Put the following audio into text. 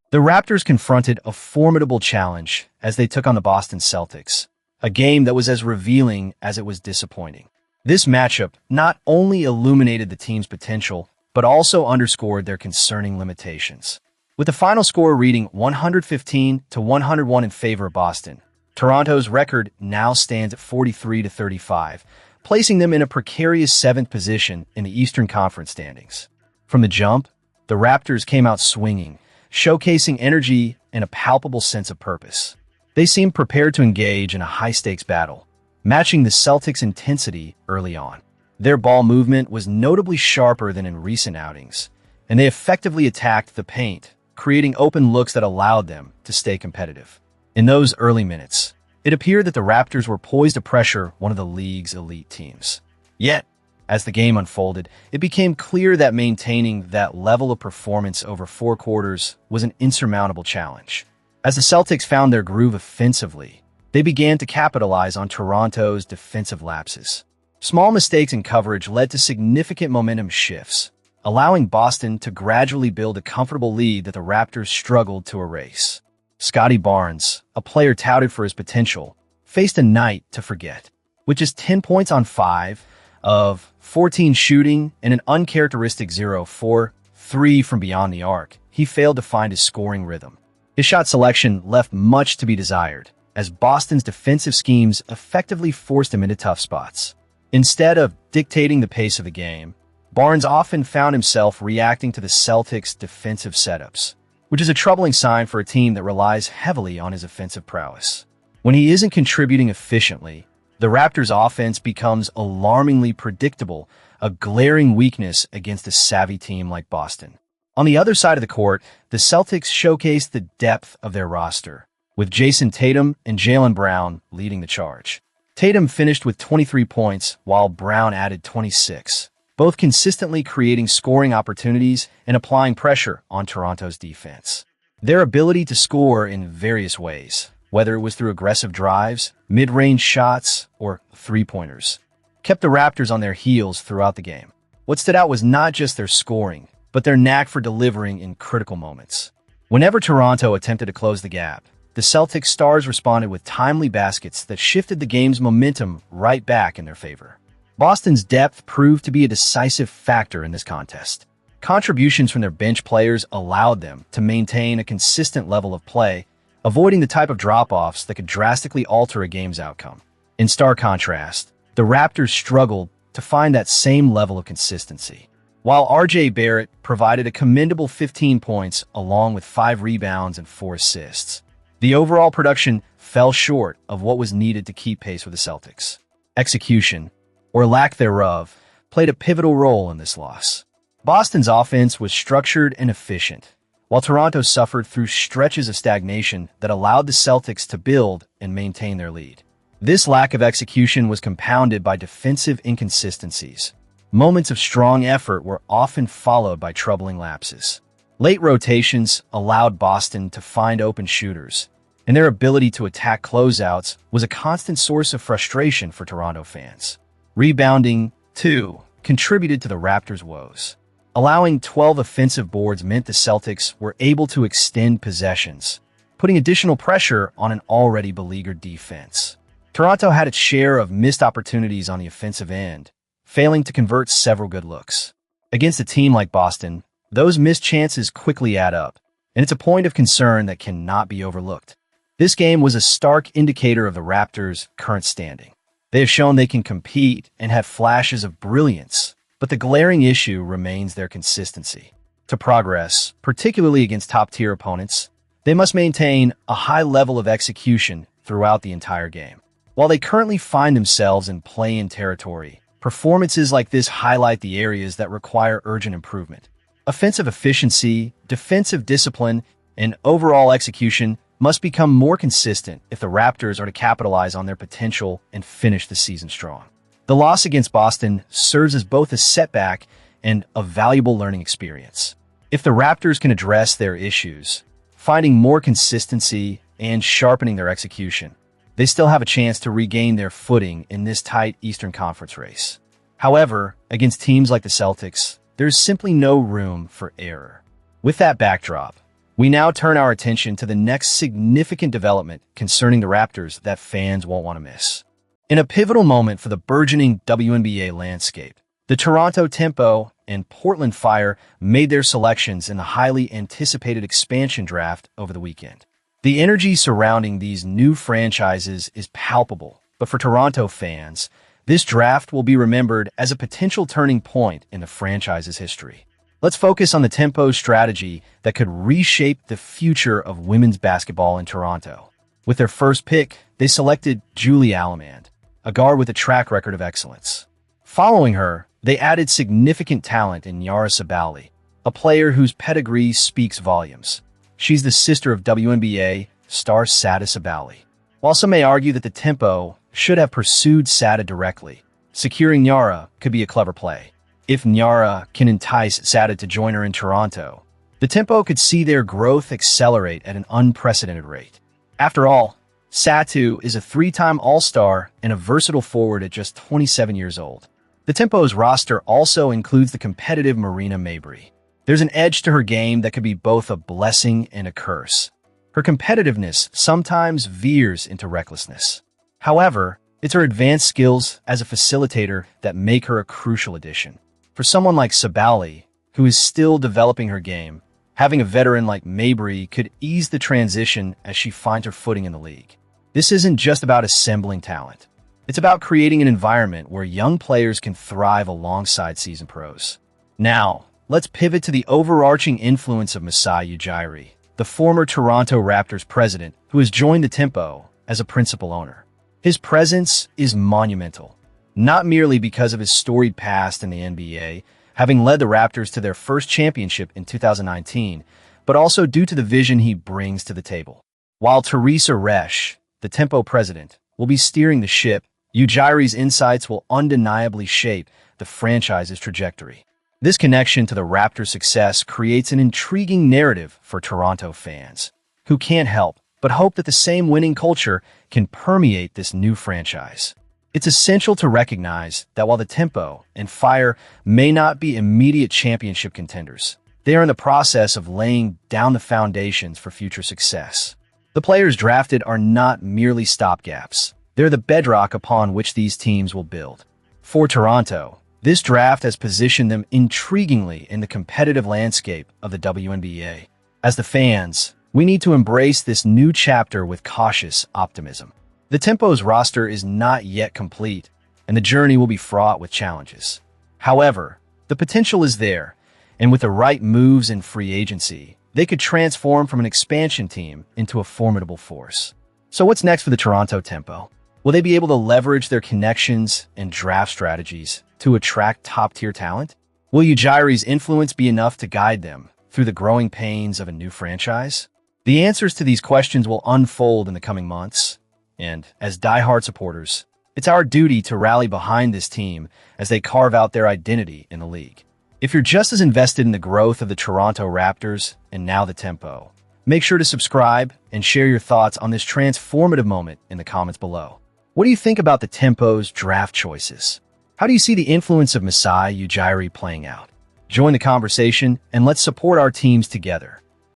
The Raptors confronted a formidable challenge as they took on the Boston Celtics, a game that was as revealing as it was disappointing. This matchup not only illuminated the team's potential, but also underscored their concerning limitations. With the final score reading 115 to 101 in favor of Boston, Toronto's record now stands at 43 to 35, placing them in a precarious 7th position in the Eastern Conference standings. From the jump, the Raptors came out swinging, showcasing energy and a palpable sense of purpose. They seemed prepared to engage in a high-stakes battle, matching the Celtics' intensity early on. Their ball movement was notably sharper than in recent outings, and they effectively attacked the paint, creating open looks that allowed them to stay competitive. In those early minutes, it appeared that the Raptors were poised to pressure one of the league's elite teams. Yet, as the game unfolded, it became clear that maintaining that level of performance over 4 quarters was an insurmountable challenge. As the Celtics found their groove offensively, they began to capitalize on Toronto's defensive lapses. Small mistakes in coverage led to significant momentum shifts, allowing Boston to gradually build a comfortable lead that the Raptors struggled to erase. Scotty Barnes, a player touted for his potential, faced a night to forget. With just 10 points on 5 of 14 shooting and an uncharacteristic 0-4-3 from beyond the arc, he failed to find his scoring rhythm. His shot selection left much to be desired, as Boston's defensive schemes effectively forced him into tough spots. Instead of dictating the pace of the game, Barnes often found himself reacting to the Celtics' defensive setups, which is a troubling sign for a team that relies heavily on his offensive prowess. When he isn't contributing efficiently, the Raptors' offense becomes alarmingly predictable, a glaring weakness against a savvy team like Boston. On the other side of the court, the Celtics showcased the depth of their roster, with Jason Tatum and Jaylen Brown leading the charge. Tatum finished with 23 points, while Brown added 26. Both consistently creating scoring opportunities and applying pressure on Toronto's defense. Their ability to score in various ways, whether it was through aggressive drives, mid-range shots, or three-pointers, kept the Raptors on their heels throughout the game. What stood out was not just their scoring, but their knack for delivering in critical moments. Whenever Toronto attempted to close the gap, the Celtics stars responded with timely baskets that shifted the game's momentum right back in their favor. Boston's depth proved to be a decisive factor in this contest. Contributions from their bench players allowed them to maintain a consistent level of play, avoiding the type of drop-offs that could drastically alter a game's outcome. In stark contrast, the Raptors struggled to find that same level of consistency. While R.J. Barrett provided a commendable 15 points along with 5 rebounds and 4 assists, the overall production fell short of what was needed to keep pace with the Celtics. Execution, or lack thereof, played a pivotal role in this loss. Boston's offense was structured and efficient, while Toronto suffered through stretches of stagnation that allowed the Celtics to build and maintain their lead. This lack of execution was compounded by defensive inconsistencies. Moments of strong effort were often followed by troubling lapses. Late rotations allowed Boston to find open shooters, and their ability to attack closeouts was a constant source of frustration for Toronto fans. Rebounding, too, contributed to the Raptors' woes. Allowing 12 offensive boards meant the Celtics were able to extend possessions, putting additional pressure on an already beleaguered defense. Toronto had its share of missed opportunities on the offensive end, failing to convert several good looks. Against a team like Boston, those missed chances quickly add up, and it's a point of concern that cannot be overlooked. This game was a stark indicator of the Raptors' current standing. They have shown they can compete and have flashes of brilliance, but the glaring issue remains their consistency. To progress, particularly against top-tier opponents, they must maintain a high level of execution throughout the entire game. While they currently find themselves in play-in territory, performances like this highlight the areas that require urgent improvement. Offensive efficiency, defensive discipline, and overall execution must become more consistent if the Raptors are to capitalize on their potential and finish the season strong. The loss against Boston serves as both a setback and a valuable learning experience. If the Raptors can address their issues, finding more consistency and sharpening their execution, they still have a chance to regain their footing in this tight Eastern Conference race. However, against teams like the Celtics, there's simply no room for error. With that backdrop, We now turn our attention to the next significant development concerning the Raptors that fans won't want to miss. In a pivotal moment for the burgeoning WNBA landscape, the Toronto Tempo and Portland Fire made their selections in the highly anticipated expansion draft over the weekend. The energy surrounding these new franchises is palpable, but for Toronto fans, this draft will be remembered as a potential turning point in the franchise's history. Let's focus on the Tempo's strategy that could reshape the future of women's basketball in Toronto. With their first pick, they selected Julie Alamand, a guard with a track record of excellence. Following her, they added significant talent in Yara Sabali, a player whose pedigree speaks volumes. She's the sister of WNBA star Sada Sabali. While some may argue that the Tempo should have pursued Sada directly, securing Yara could be a clever play. If Nyara can entice Sada to join her in Toronto, the Tempo could see their growth accelerate at an unprecedented rate. After all, Satu is a three-time All-Star and a versatile forward at just 27 years old. The Tempo's roster also includes the competitive Marina Mabrey. There's an edge to her game that could be both a blessing and a curse. Her competitiveness sometimes veers into recklessness. However, it's her advanced skills as a facilitator that make her a crucial addition. For someone like Sabali, who is still developing her game, having a veteran like Mabrey could ease the transition as she finds her footing in the league. This isn't just about assembling talent. It's about creating an environment where young players can thrive alongside seasoned pros. Now, let's pivot to the overarching influence of Masai Ujiri, the former Toronto Raptors president who has joined the Tempo as a principal owner. His presence is monumental, not merely because of his storied past in the NBA, having led the Raptors to their first championship in 2019, but also due to the vision he brings to the table. While Teresa Resch, the Tempo president, will be steering the ship, Ujiri's insights will undeniably shape the franchise's trajectory. This connection to the Raptors' success creates an intriguing narrative for Toronto fans, who can't help but hope that the same winning culture can permeate this new franchise. It's essential to recognize that while the Tempo and Fire may not be immediate championship contenders, they are in the process of laying down the foundations for future success. The players drafted are not merely stopgaps. They're the bedrock upon which these teams will build. For Toronto, this draft has positioned them intriguingly in the competitive landscape of the WNBA. As the fans, we need to embrace this new chapter with cautious optimism. The Tempo's roster is not yet complete, and the journey will be fraught with challenges. However, the potential is there, and with the right moves in free agency, they could transform from an expansion team into a formidable force. So what's next for the Toronto Tempo? Will they be able to leverage their connections and draft strategies to attract top-tier talent? Will Ujiri's influence be enough to guide them through the growing pains of a new franchise? The answers to these questions will unfold in the coming months, and as die-hard supporters, it's our duty to rally behind this team as they carve out their identity in the league. If you're just as invested in the growth of the Toronto Raptors and now the Tempo, make sure to subscribe and share your thoughts on this transformative moment in the comments below. What do you think about the Tempo's draft choices? How do you see the influence of Masai Ujiri playing out? Join the conversation and let's support our teams together.